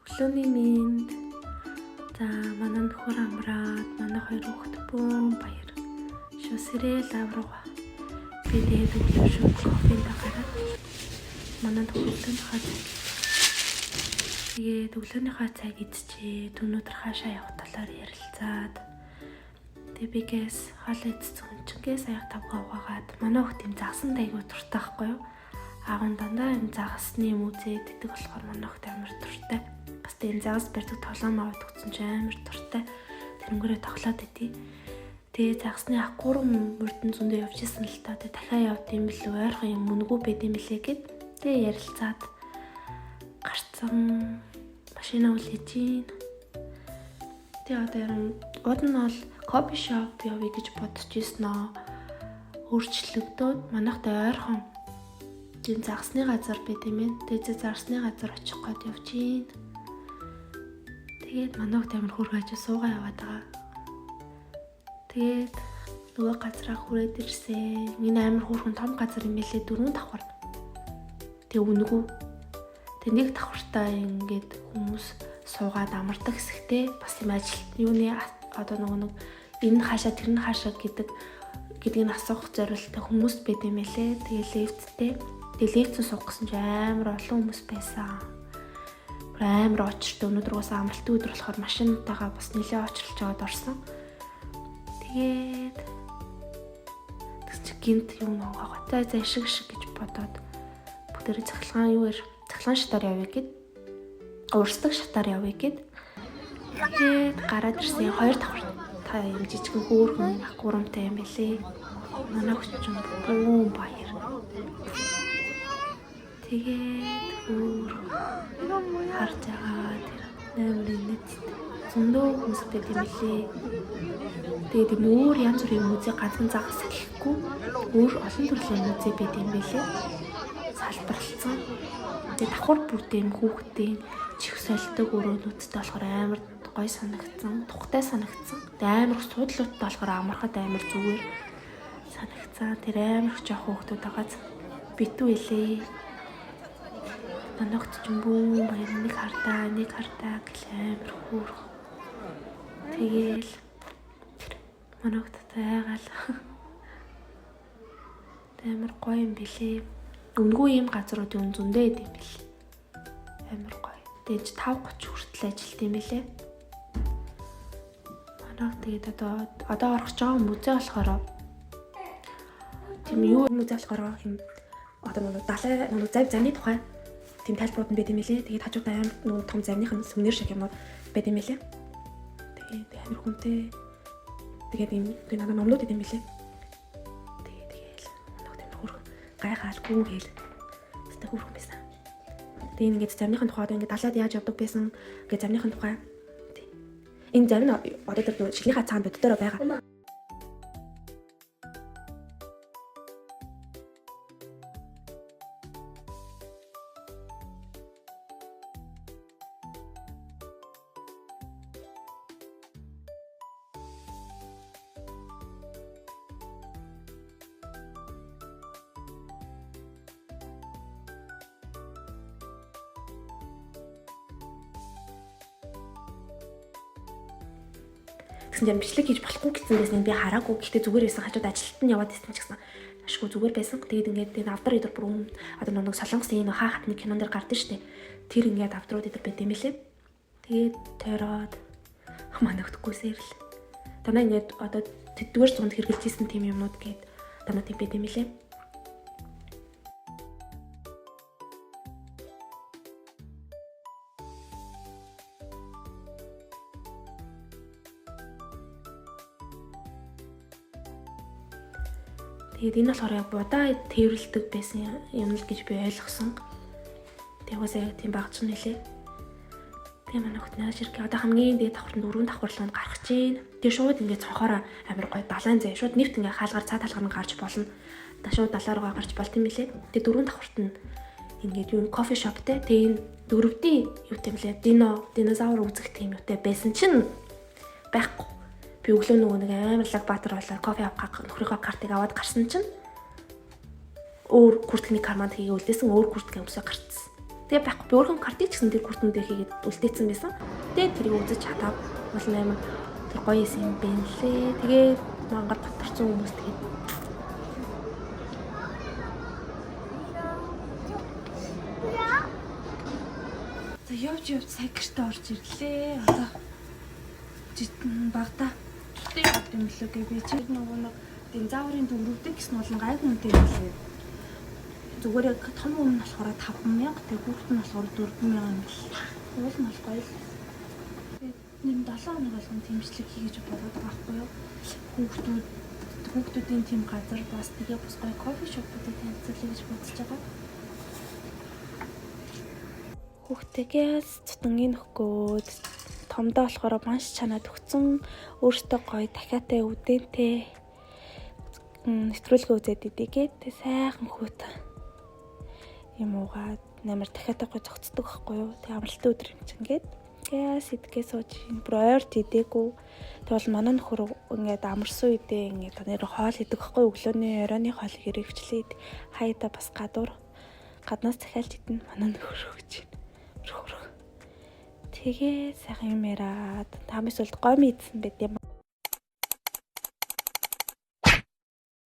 Өглөөний минь. За манай нөхөр амраад манай хоёр хүүхэд бүүн баяр. Шүсрэл аврага. Би тэгээд өглөө шууд кофенд гараад манай нөхөртөө хаад. Тэгээд өглөөнийхөө цаг идчихээ. Өнөөдөр хаашаа явах талаар ярилцаад. Тэгээд бигээс хоол идсэн хүнчгээс аяг тавгаа угаагаад манай хүүхд юм загсан дайгуу туртай байхгүй юу? Аав нь дандаа юм загасны юм үзээд идэг болохоор манай хүүхд амар туртай. Бас тийм загас барьдаг тоглоом аваад өгсөн ч амар туртай. Тэрнгээрээ тоглоод идэв. Тэгээ загасны аквариум мөрдөн зөндөө явж исэн л та. Тэгээ дахиад явд юм билүү ойрхон юм мөнгөө байд юм билээ гэд. Тэгээ ярилцаад гарцсан машина үл хийж гин. Тэгээ одоо ярам уд нь бол кофе шоп явъя гэж бодож ирсэн нөө. Өөрчлөгдөөд манайхтай ойрхон тийм загасны газар байт юм ээ. Тэгээ загасны газар очих гээд явж гин. Тэгээд манайх тамир хөргөж суугаа яваад байгаа. Тэгээд нөгөө газараа хүрээд ирсэн. Энэ амар хөөрхөн том газар юм байлээ 4 давхар. Тэгээ үнгүү. Тэг нэг давхартай ингээд хүмүүс суугаад амардаг хэсэгтэй бас юм ажил юуны одоо нэг энэ хаашаа тэр нь хаашаа гэдгийг асуух зорилттой хүмүүс байд юм байлээ. Тэгээ лифттэй. Тэгээ лифтэн суух гэсэн чинь амар олон хүмүүс байсан. Амар очиртой өнөөдөр бас амралтын өдөр болохоор машинтайгаа бас нэлээд очирлж аваад орсон. Тэгээд тэгс чи гинт юм аваа. За шиг гэж бодоод бүгдээ цахилгаан шатаар явъя гэд. Урсдаг шатаар явъя гэд. Тэгээд гараад ирсэн 2 давхар та юм жижигэн хөөрхөн аквариумтай юм байлээ. Манай хүчин бүүн баяр. Тэгээд харж байгаа тэр нэмрийн нэт зөндөө хүмүүс байт юм лээ. Тэгээд юм өөр янз бүрийн музей ганцхан загас гэхгүй өөр олон төрлийн музей байт юм байлээ. Салбарлцсан. Тэгээд давхар бүрдээ юм хүүхдийн чих солидог өрөөнүүдтэй болохоор амар гоё санагдсан, тухтай санагдсан. Тэгээд амар суудлуудтай болохоор амархад амар зүгээр санагцсан. Тэр амар жоох хүүхдүүд байгааз битүү илээ. Манайхд ч юм бүү баяр нэг хардаа гэл амар хөөрх. Тэгээл манайхд тайгаал. Амар гоё юм билээ. Өнгөө ийм газруудын зөндөө идэв юм бил. Амар гоё. Тэгээд 5:30 хүртэл ажилт юм билээ. Манайх тэгээд одоо орох ч байгаа музей болохоор тийм юу музей болохоор юм одоо нэг далай нэг замны тухай тийм тайлбарууд нь байт юм лээ. Тэгээд хажууд амар нэг том замныхын сүмнэр шиг юмуд байт юм лээ. Тэгээд амар хүнтэй. Тэгээд ийм нэг номнууд байт юм лээ. Тэгээд нэг тийм хөрх гайхаал гүн хэл. Тэт хөрх байсан. Тэгээд ингээд замныхын тухайд ингээд далайд яаж явдаг байсан ингээд замныхын тухай. Энэ зам нь одоо тэр шилнийхаа цаанд боддороо байгаа. Тэгсэн чинь бичлэг хийж болохгүй гэсэн байсан би хараагүй. Гэхдээ зүгээр байсан хажууд ажилт нь яваад ирсэн ч гэсэн ашгүй зүгээр байсан. Тэгээд ингээд энэ авдар идэр бүр одоо нэг солонгосын энэ хаа хатны кинон дэр гардаг штэ. Тэр ингээд авдрууд идэр байт юм лээ. Тэгээд тойроод манагдахгүйсээр л. Танаа ингээд одоо тэдгээр зунд хэрэгжилжсэн тийм юмнууд гээд танаа тийм байт юм лээ. Тэгээд энэ болохоор яг будаа тэрвэрлдэг байсан юм л гэж би ойлгосон. Тэгээд бас яг тийм багч нь нэлээ. Тэгээд манай хот наа ширхэг одоо хамгийн дээд давхар 4 давхарлуунд гарах гэж байна. Тэгээд шууд ингээд цонхороо амар гоё далайн зэ. Шууд нэвт ингээд хаалгаар цаа талгаар нь гарч болно. Тэгээд шууд далааргаа гарч болт юм билээ. Тэгээд 4 давхарт нь ингээд юу кофе шоптэй. Тэгээд энэ дөрөвдийн юу гэм лээ. Динозавр үзэх тийм юутай байсан чинь байхгүй. Би өглөө нөгөө нэг амар лаг баатар болоод кофе авах нөхрийнхөө картыг аваад гарсан чинь өөр хүртгэний карманд хийгээ үлдээсэн өөр хүртгэн өмсөө гарцсан. Тэгээ байхгүй би өөрхөн картыг ч гэсэн тэр хүртэн дээр хийгээд үлдээсэн байсан. Тэгээ тэрийг үзэж чадав. Бол амар тэр гоё юм бэ лээ. Тэгээ мангар татарсан хүмүүс тэгээд за явж сая гэртээ орж ирлээ. Одоо багтаа тутын явд юм лөө гэ би чи нэг динозаврын дөрөвдөг гэсэн бол гайгүй үнэтэй юм лээ. Зүгээр яг том юм нь болохоор 5,000 тэгээ хүүхэд нь болохоор 4,000 юм л. Уул нь бол гоё л. Тэгээд 7 хоног болгон тэмцлэг хийж болоод байгаа байхгүй юу? Хүүхдүүдийн тийм газар бас тэгээ бас гоё кофе шопуудыг танилцуулъя гэж бодож байгаа. Хүүхдээс цутангийн нөхгөөд томдоо болохоор манш чанаад өгцөн өөртөө гоё дахиатай үдэнтэй нэвтрүүлгээ үзээд идээгээд сайхан хүүт юм уугаад намар дахиатай гоё зогцдог байхгүй юу. Тэг амралтын өдөр юм чинь ингээд гээс идгээ сууж бүр ойрт идээгүй. Тэгвэл манай нөхөр ингээд амарсан үедээ ингээд нэр хоол идэг байхгүй юу. Өглөөний оройны хоолыг хэрэгжлээд хаяада бас гаднаас захиалж идэн манай нөхөр өгч байна. Тэгээ сайхан юм яраад тамис бол гомь идсэн байт юм.